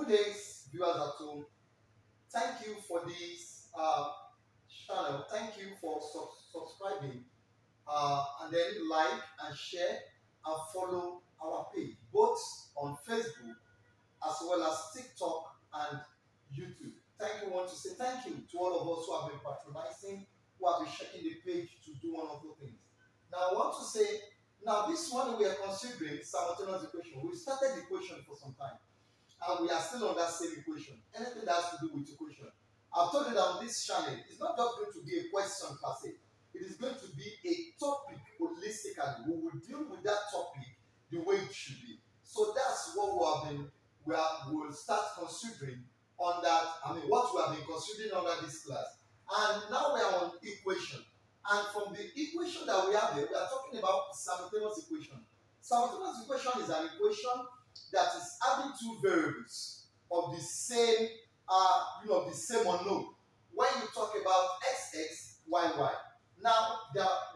days, viewers at home. Thank you for this channel. Thank you for subscribing, and then like and share and follow our page, both on Facebook as well as TikTok and YouTube. Thank you. I want to say thank you to all of us who have been patronizing, who have been checking the page to do one of the things. Now I want to say, now this one we are considering simultaneous equation. We started the equation for some time, and we are still on that same equation. Anything that has to do with equation, I've told you that on this channel, it's not just going to be a question per se. It is going to be a topic holistically. We will deal with that topic the way it should be. So that's what we will start considering on that. What we have been considering under this class. And now we are on equation. And from the equation that we have there, we are talking about simultaneous equation. Simultaneous equation is an equation that is having two variables of the same, the same unknown. When you talk about x, y. Now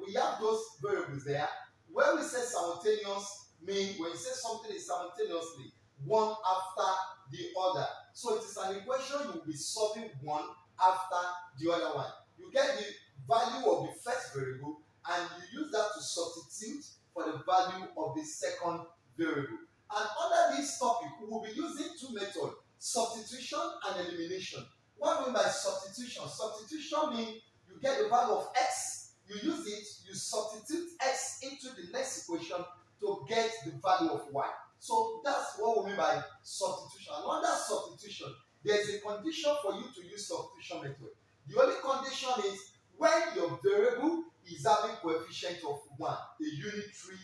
we have those variables there. When we say simultaneous, mean when you say something is simultaneously one after the other. So it is an equation you will be solving one after the other one. You get the value of the first variable and you use that to substitute for the value of the second variable. And under this topic, we will be using two methods, substitution and elimination. What do we mean by substitution? Substitution means you get the value of x, you use it, you substitute x into the next equation to get the value of y. So that's what we mean by substitution. And under substitution, there is a condition for you to use substitution method. The only condition is when your variable is having coefficient of 1, a unitary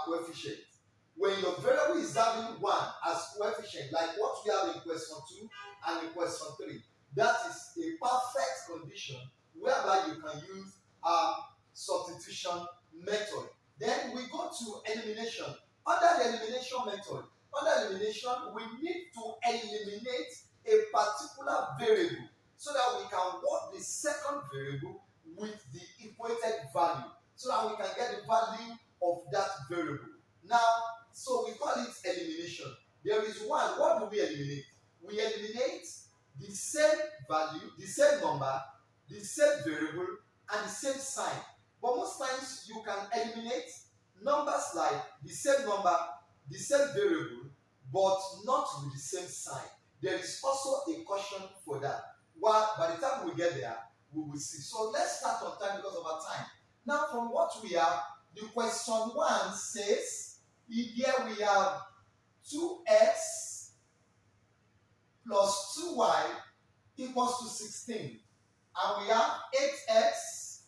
coefficient. When your variable is having 1 as coefficient, like what we have in question 2 and in question 3, that is a perfect condition whereby you can use a substitution method. Then we go to elimination. Under the elimination method, we need to eliminate a particular variable so that we can work the second variable with the equated value so that we can get the value of that variable. Now, so we call it elimination. There is one. What do we eliminate? We eliminate the same value, the same number, the same variable, and the same sign. But most times you can eliminate numbers like the same number, the same variable, but not with the same sign. There is also a caution for that. Well, by the time we get there, we will see. So let's start on time because of our time. Now, from what we have, the question 1 says, here we have 2x plus 2y equals to 16. And we have 8x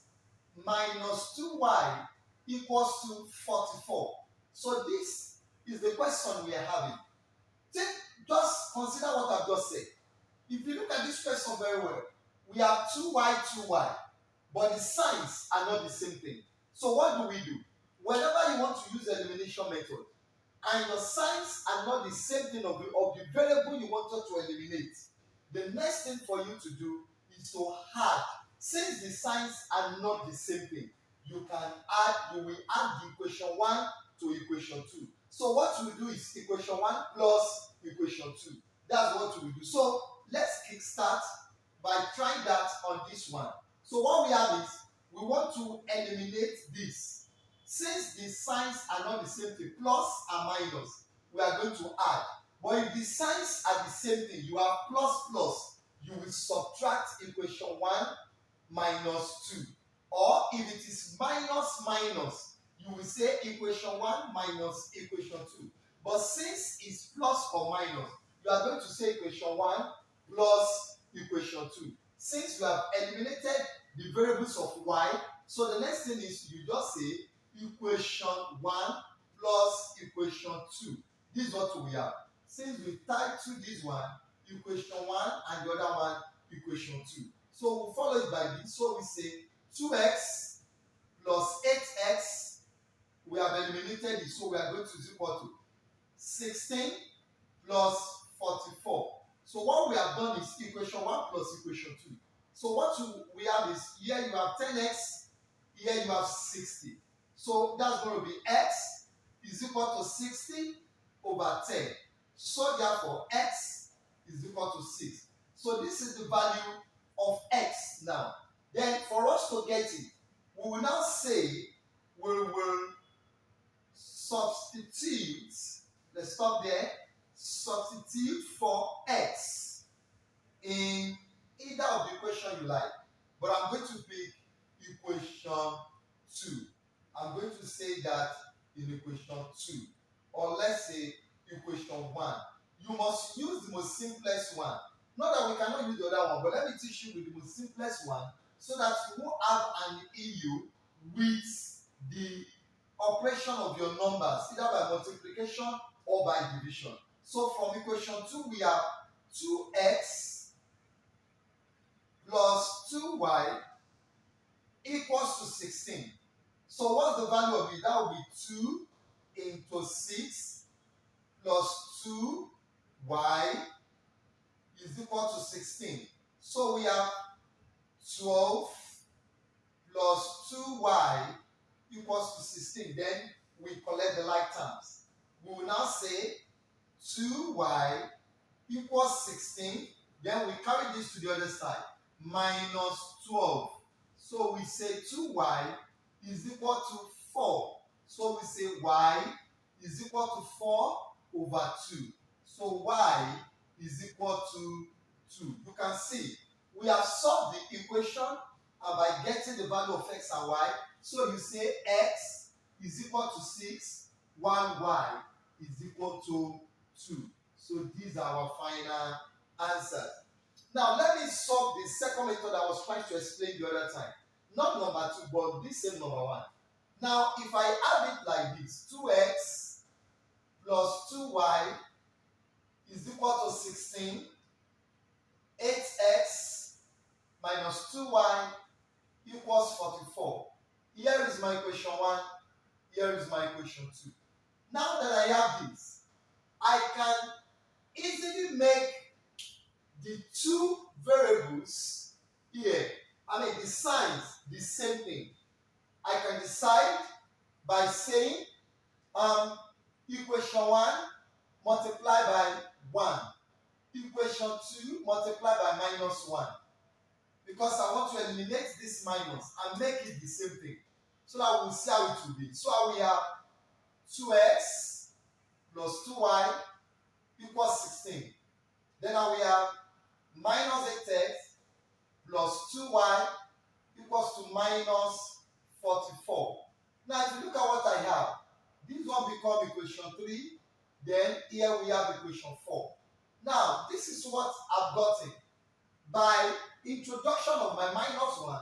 minus 2y equals to 44. So this is the question we are having. Just consider what I've just said. If you look at this question very well, we have 2y, but the signs are not the same thing. So what do? Whenever you want to use the elimination method, and your signs are not the same thing of the variable you wanted to eliminate, the next thing for you to do is to add. Since the signs are not the same thing, you will add the equation 1 to equation 2. So what we do is equation 1 plus equation 2. That's what we do. So let's kickstart by trying that on this one. So what we have is, we want to eliminate this. Since the signs are not the same thing, plus and minus, we are going to add. But if the signs are the same thing, you have plus, you will subtract equation 1 minus 2. Or if it is minus, you will say equation 1 minus equation 2. But since it's plus or minus, you are going to say equation 1 plus equation 2. Since you have eliminated the variables of y, so the next thing is you just say equation 1 plus equation 2. This is what we have. Since we tied to this one, equation 1 and the other one, equation 2. So we'll follow it by this. So we say 2x plus 8x. We have eliminated it, so we are going to is equal to 16 plus 44. So what we have done is equation 1 plus equation 2. So what we have is, here you have 10x, here you have 60. So that's going to be x is equal to 60 over 10. So therefore, x is equal to 6. So this is the value of x now. Then for us to get it, we will now say we will substitute, let's stop there, substitute for x in either of the equation you like. But I'm going to pick equation 2. I'm going to say that in equation 2. Or let's say equation 1. You must use the most simplest one. Not that we cannot use the other one, but let me teach you with the most simplest one so that you won't have an issue with the operation of your numbers, either by multiplication or by division. So from equation 2, we have 2x plus 2y equals to 16. So what's the value of it? That will be 2 into 6 plus 2y is equal to 16. So we have 12 plus 2y equals to 16. Then we collect the like terms. We will now say 2y equals 16. Then we carry this to the other side. Minus 12. So we say 2y is equal to 4. So we say y is equal to 4 over 2. So y is equal to 2. You can see we have solved the equation by getting the value of x and y. So you say x is equal to 6, while y is equal to 2. So these are our final answers. Now let me solve the second method I was trying to explain the other time. Not number 2, but this same number 1. Now if I have it like this, 2x plus 2y is equal to 16, 8x minus 2y equals 44. Here is my equation 1, here is my equation 2. Now that I have this, I can easily make the two variables here, the signs, the same thing. I can decide by saying equation 1 multiplied by 1, equation 2 multiplied by minus 1. Because I want to eliminate this minus and make it the same thing. So that we'll see how it will be. So we have 2x plus 2y equals 16. Then now we have minus 8x plus 2y equals to minus 44. Now if you look at what I have, this one becomes equation 3. Then here we have equation 4. Now this is what I've gotten. By introduction of my minus 1,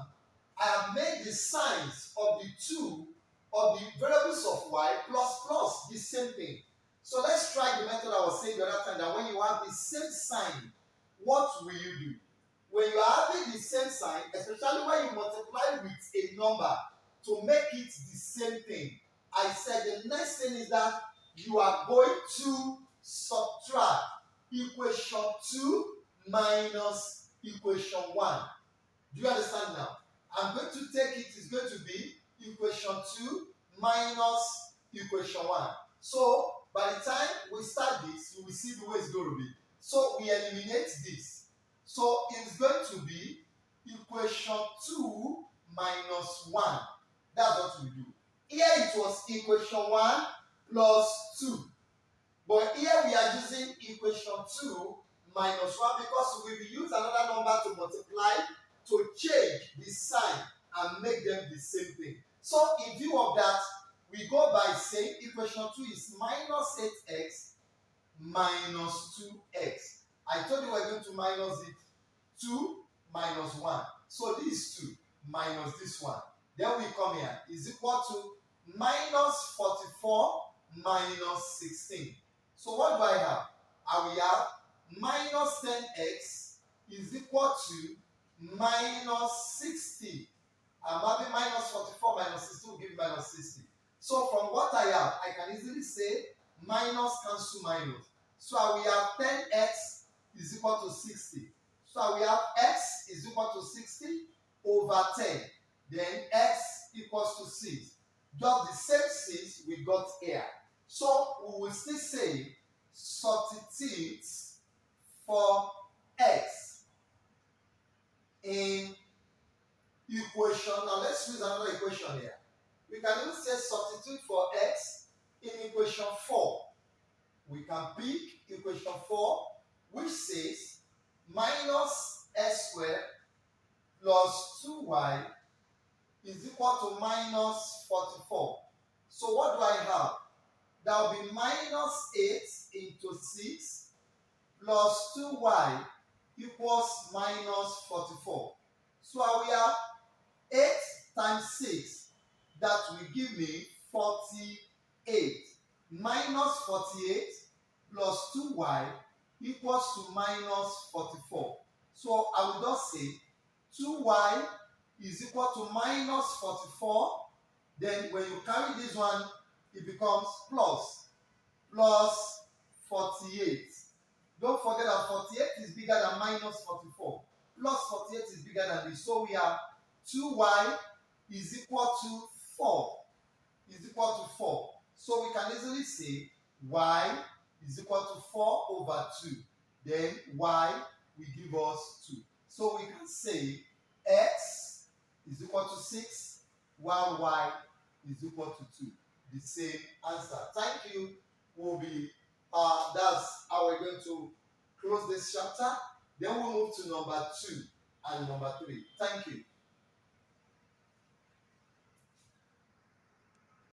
I have made the signs of the two of the variables of y plus plus the same thing. So let's try the method I was saying the other time, that when you have the same sign, what will you do? When you are having the same sign, especially when you multiply with a number to make it the same thing, I said the next thing is that you are going to subtract equation 2 minus equation 1. Do you understand now? I'm going to take it, it's going to be equation 2 minus equation 1. So by the time we start this, you will see the way it's going to be. So we eliminate this. So it's going to be equation 2 minus 1. That's what we do. Here it was equation 1 plus 2. But here we are using equation 2 minus 1 because we will use another number to multiply to change the sign and make them the same thing. So in view of that, we go by saying equation 2 is minus 8x minus 2x. I told you we're going to minus it. 2 minus 1. So this 2 minus this 1. Then we come here. Is equal to minus 44 minus 16. So what do I have? I will have minus 10x is equal to minus 60. I'm having minus 44 minus 60 will give minus 60. So from what I have, I can easily say minus cancel minus. So I will have 10x is equal to 60. So we have x is equal to 60 over 10. Then x equals to 6. Just the same 6 we got here. So we will still say substitute for x in equation. Now let's use another equation here. We can even say substitute for x in equation 4. We can pick equation 4, which says minus x squared plus 2y is equal to minus 44. So what do I have? That will be minus 8 into 6 plus 2y equals minus 44. So I will have 8 times 6, that will give me 48. Minus 48 plus 2y equals to minus 44. So I will just say 2y is equal to minus 44. Then when you carry this one, it becomes plus 48. Don't forget that 48 is bigger than minus 44. Plus 48 is bigger than this. So we have 2y is equal to 4. Is equal to 4. So we can easily say y is equal to 4 over 2. Then y will give us 2. So we can say x is equal to 6 while y is equal to 2. The same answer. Thank you. That's how we're going to close this chapter. Then we'll move to number 2 and number 3. Thank you.